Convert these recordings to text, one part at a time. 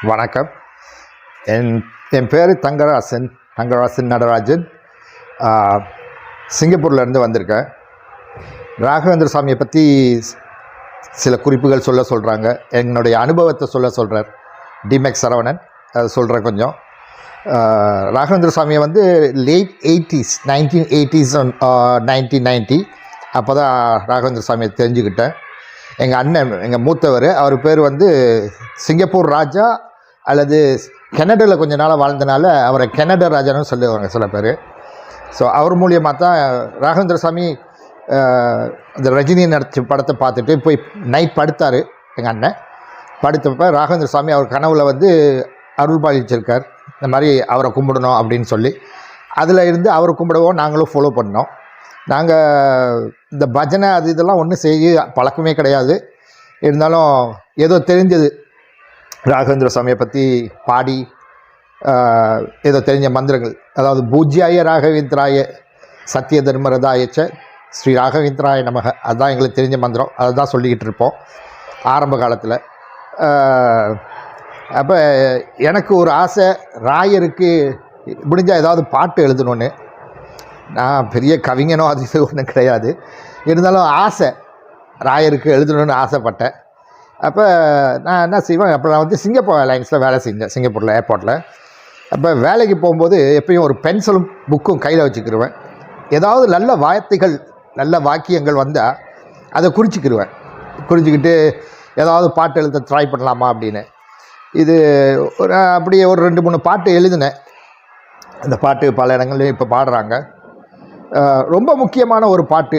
வணக்கம். என் என் பேர் தங்கராசன் நடராஜன். சிங்கப்பூர்லேருந்து வந்திருக்கேன். ராகவேந்திர சாமியை பற்றி சில குறிப்புகள் சொல்கிறாங்க. என்னுடைய அனுபவத்தை சொல்கிறார் டிமெக்ஸ் சரவணன். அதை சொல்கிறேன் கொஞ்சம். ராகவேந்திர சாமியை வந்து லேட் 1980s 1990 அப்போ தான் ராகவேந்திர சாமியை தெரிஞ்சுக்கிட்டேன். எங்கள் அண்ணன், எங்கள் மூத்தவர், அவர் பேர் வந்து சிங்கப்பூர் ராஜா அல்லது கெனடாவில் கொஞ்ச நாளாக வாழ்ந்தனால அவரை கெனடா ராஜான்னு சொல்லுவாங்க சில பேர். ஸோ அவர் மூலியமாக தான் ராகவேந்திர சாமி இந்த ரஜினி நடித்த படத்தை பார்த்துட்டு போய் நைட் படுத்தார். எங்கள் அண்ணன் படுத்தப்போ ராகவேந்திர சாமி அவர் கனவுல வந்து அருள் பாலிச்சிருக்கார். இந்த மாதிரி அவரை கும்பிடணும் அப்படின்னு சொல்லி அதில் இருந்து அவரை கும்பிடவும் நாங்களும் ஃபாலோ பண்ணோம். நாங்கள் இந்த பஜனை அது இதெல்லாம் ஒன்றும் செய்ய பழக்கமே கிடையாது. இருந்தாலும் ஏதோ தெரிஞ்சது ராகவேந்திர சாமியை பற்றி பாடி ஏதோ தெரிஞ்ச மந்திரங்கள், அதாவது பூஜ்யாய ராகவேந்திராய சத்திய தர்மரதாயச்ச ஸ்ரீ ராகவேந்திராய நமக, அதுதான் எங்களுக்கு தெரிஞ்ச மந்திரம். அதை தான் சொல்லிக்கிட்டு இருப்போம் ஆரம்ப காலத்தில். அப்போ எனக்கு ஒரு ஆசை, ராயருக்கு முடிஞ்சால் ஏதாவது பாட்டு எழுதணுன்னு. நான் பெரிய கவிஞனோ அது இது ஒன்றும் கிடையாது. இருந்தாலும் ஆசை, ராயருக்கு எழுதணுன்னு ஆசைப்பட்டேன். அப்போ நான் என்ன செய்வேன், அப்போ நான் வந்து சிங்கப்பூர் ஏர்லைன்ஸில் வேலை செஞ்சேன், சிங்கப்பூரில் ஏர்போர்ட்டில். அப்போ வேலைக்கு போகும்போது எப்பயும் ஒரு பென்சிலும் புக்கும் கையில் வச்சுக்கிடுவேன். ஏதாவது நல்ல வார்த்தைகள், நல்ல வாக்கியங்கள் வந்தால் அதை குறிச்சிக்கிட்டு ஏதாவது பாட்டு எழுத ட்ரை பண்ணலாமா அப்படின்னு. இது அப்படியே ஒரு 2-3 பாட்டு எழுதினேன். அந்த பாட்டு பல இடங்கள்லையும் இப்போ பாடுறாங்க. ரொம்ப முக்கியமான ஒரு பாட்டு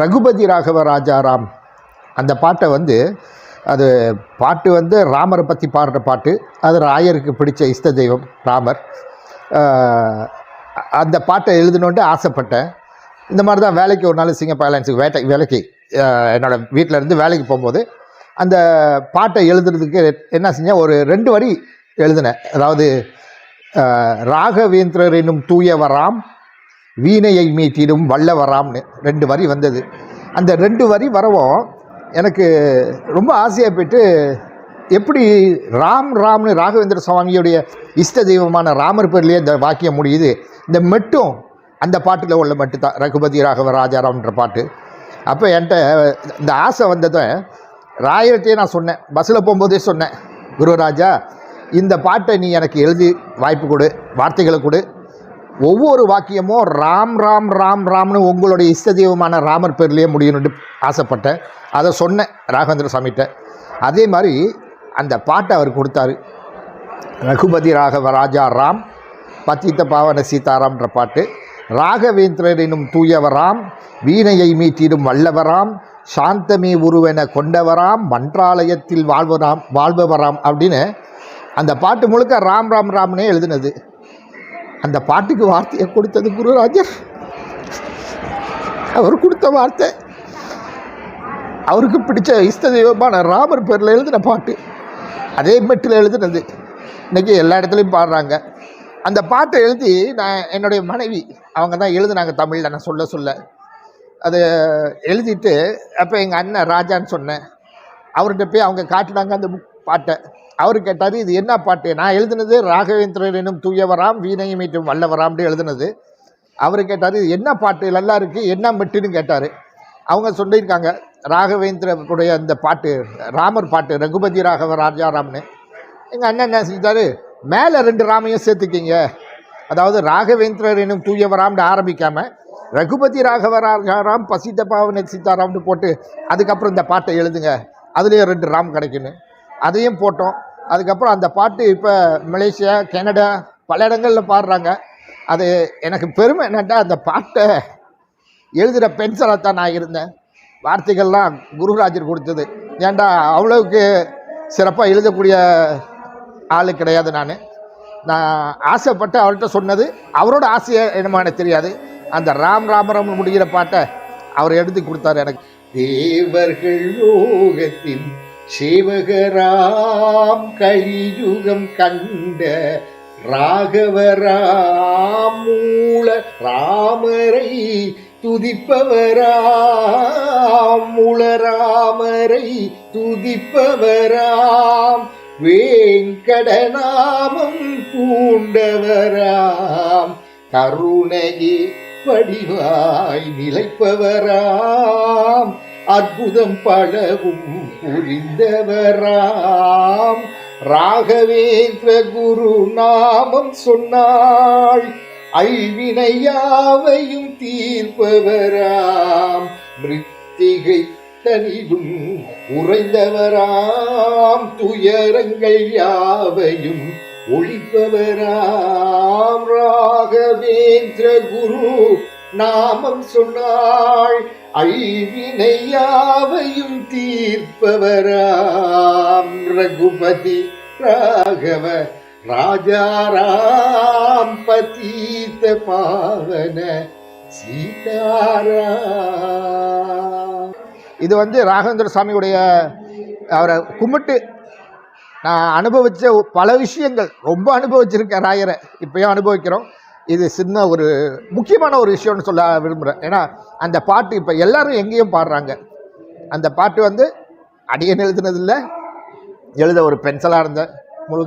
ரகுபதி ராகவ ராஜாராம். அந்த பாட்டை வந்து அது பாட்டு வந்து ராமரை பற்றி பாடுற பாட்டு. அது ராயருக்கு பிடிச்ச இஷ்ட தெய்வம் ராமர். அந்த பாட்டை எழுதணுன்ட்டு ஆசைப்பட்டேன். இந்த மாதிரி தான் வேலைக்கு ஒரு நாள் சிங்கப்பூர் ஏர்லைன்ஸுக்கு வேலைக்கு என்னோடய வீட்டில் இருந்து வேலைக்கு போகும்போது அந்த பாட்டை எழுதுறதுக்கு என்ன செஞ்சேன், ஒரு 2 வரி எழுதினேன். அதாவது ராகவேந்திரர் என்னும் தூயவராம், வீணையை மீட்டிடும் வல்லவராம்னு 2 வரி வந்தது. அந்த 2 வரி வரவும் எனக்கு ரொம்ப ஆசையாக போய்ட்டு, எப்படி ராம்னு ராகவேந்திர சுவாமியுடைய இஷ்ட தெய்வமான ராமர் பேர்லேயே இந்த வாக்கியம் முடியுது, இந்த மெட்டும் அந்த பாட்டில் உள்ள மெட்டு தான் ரகுபதி ராகவ ராஜாராம்ன்ற பாட்டு. அப்போ என்கிட்ட இந்த ஆசை வந்ததை ராயர்கிட்டையே நான் சொன்னேன். பஸ்ஸில் போகும்போதே சொன்னேன், குருராஜா இந்த பாட்டை நீ எனக்கு எழுதி வாய்ப்பு கொடு, வார்த்தைகளை கொடு. ஒவ்வொரு வாக்கியமும் ராம் ராம் ராம் ராம்னு உங்களுடைய இஷ்ட தெய்வமான ராமர் பேர்லேயே முடியணும்னு ஆசைப்பட்டேன். அதை சொன்னேன் ராகவேந்திர சாமிகிட்ட. அதே மாதிரி அந்த பாட்டை அவர் கொடுத்தாரு. ரகுபதி ராகவ ராஜா ராம், பத்தித்த பாவன சீதாராம்ன்ற பாட்டு. ராகவேந்திரர் என்னும் தூயவராம், வீணையை மீட்டிடும் வல்லவராம், சாந்தமே உருவென கொண்டவராம், மன்றாலயத்தில் வாழ்பவராம் அப்படின்னு அந்த பாட்டு முழுக்க ராம் ராம் ராம்னே எழுதினது. அந்த பாட்டுக்கு வார்த்தையை கொடுத்தது குருராஜர். அவர் கொடுத்த வார்த்தை அவருக்கு பிடிச்ச இஷ்ட தெய்வமான ராமர் பேரில் எழுதின பாட்டு. அதே மெட்டில் எழுதினது. இன்றைக்கி எல்லா இடத்துலையும் பாடுறாங்க. அந்த பாட்டை எழுதி நான் என்னுடைய மனைவி அவங்க தான் எழுதினாங்க தமிழில். நான் சொல்ல அதை எழுதிட்டு அப்போ எங்கள் அண்ணன் ராஜான்னு சொன்னேன். அவர்கிட்ட போய் அவங்க காட்டினாங்க அந்த பாட்டை. அவர் கேட்டார், இது என்ன பாட்டு? நான் எழுதுனது ராகவேந்திரர் என்னும் தூயவராம், வீணையை மீட்டும் வல்லவராம்னு எழுதுனது. அவர் கேட்டார், இது என்ன பாட்டு, நல்லா இருக்குது, என்ன மெட்டுன்னு கேட்டார். அவங்க சொல்லியிருக்காங்க ராகவேந்திரருடைய அந்த பாட்டு ராமர் பாட்டு, ரகுபதி ராகவ ராஜாராம்னு. எங்கள் அண்ணன் என்ன செஞ்சார், மேலே 2 ராமையும் சேர்த்துக்கிங்க. அதாவது ராகவேந்திரர் என்னும் தூயவராம்னு ஆரம்பிக்காமல் ரகுபதி ராகவ ராஜாராம் பசித்த பாவன சீதாராம்னு போட்டு அதுக்கப்புறம் இந்த பாட்டை எழுதுங்க, அதுலேயும் 2 ராம் கிடைக்குன்னு அதையும் போட்டோம். அதுக்கப்புறம் அந்த பாட்டு இப்போ மலேசியா, கனடா பல இடங்களில் பாடுறாங்க. அது எனக்கு பெருமை என்னட்டா, அந்த பாட்டை எழுதுகிற பென்சிலாக தான் நான் இருந்தேன். வார்த்தைகள்லாம் குருராஜர் கொடுத்தது. ஏன்டா அவ்வளவுக்கு சிறப்பாக எழுதக்கூடிய ஆள் கிடையாது. நான் ஆசைப்பட்டு அவர்கிட்ட சொன்னது. அவரோட ஆசையை என்னமோ எனக்கு தெரியாது. அந்த ராம் ராமரம் முடிகிற பாட்டை அவர் எடுத்து கொடுத்தாரு எனக்கு. தேவர்கள் யோகத்தின் சேவகராம், கலியுகம் கண்ட ராகவராம், மூல ராமரை துதிப்பவராம் உளராமரை துதிப்பவராம் வேங்கடநாமம் பூண்டவராம் கருணையே வடிவாய் நிலைப்பவராம் அற்புதம் பலவும் புரிந்தவராம் ராகவேந்திர குரு நாமம் சொன்னாள் ஐவினையாவையும் தீர்ப்பவராம் மிருத்திகை தனிவும் உறைந்தவராம் துயரங்கள் யாவையும் ஒழிப்பவராம் ராகவேந்திர குரு நாமம் சொன்னாள் ஐவினையாவையும் தீர்ப்பவராம் ரகுபதி ராகவ ராஜாராம் பதீத பாவன சீதாராம். இது ராகவேந்திர சாமியுடைய அவரை கும்பிட்டு நான் அனுபவித்த பல விஷயங்கள் ரொம்ப அனுபவிச்சிருக்கேன். ராயரை இப்பயும் அனுபவிக்கிறோம். இது சின்ன ஒரு முக்கியமான ஒரு விஷயம்னு சொல்ல விரும்புகிறேன். ஏன்னா அந்த பாட்டு இப்போ எல்லாரும் எங்கேயும் பாடுறாங்க. அந்த பாட்டு அடியன் எழுதுனதில்லை, எழுத ஒரு பென்சிலாக இருந்த முழு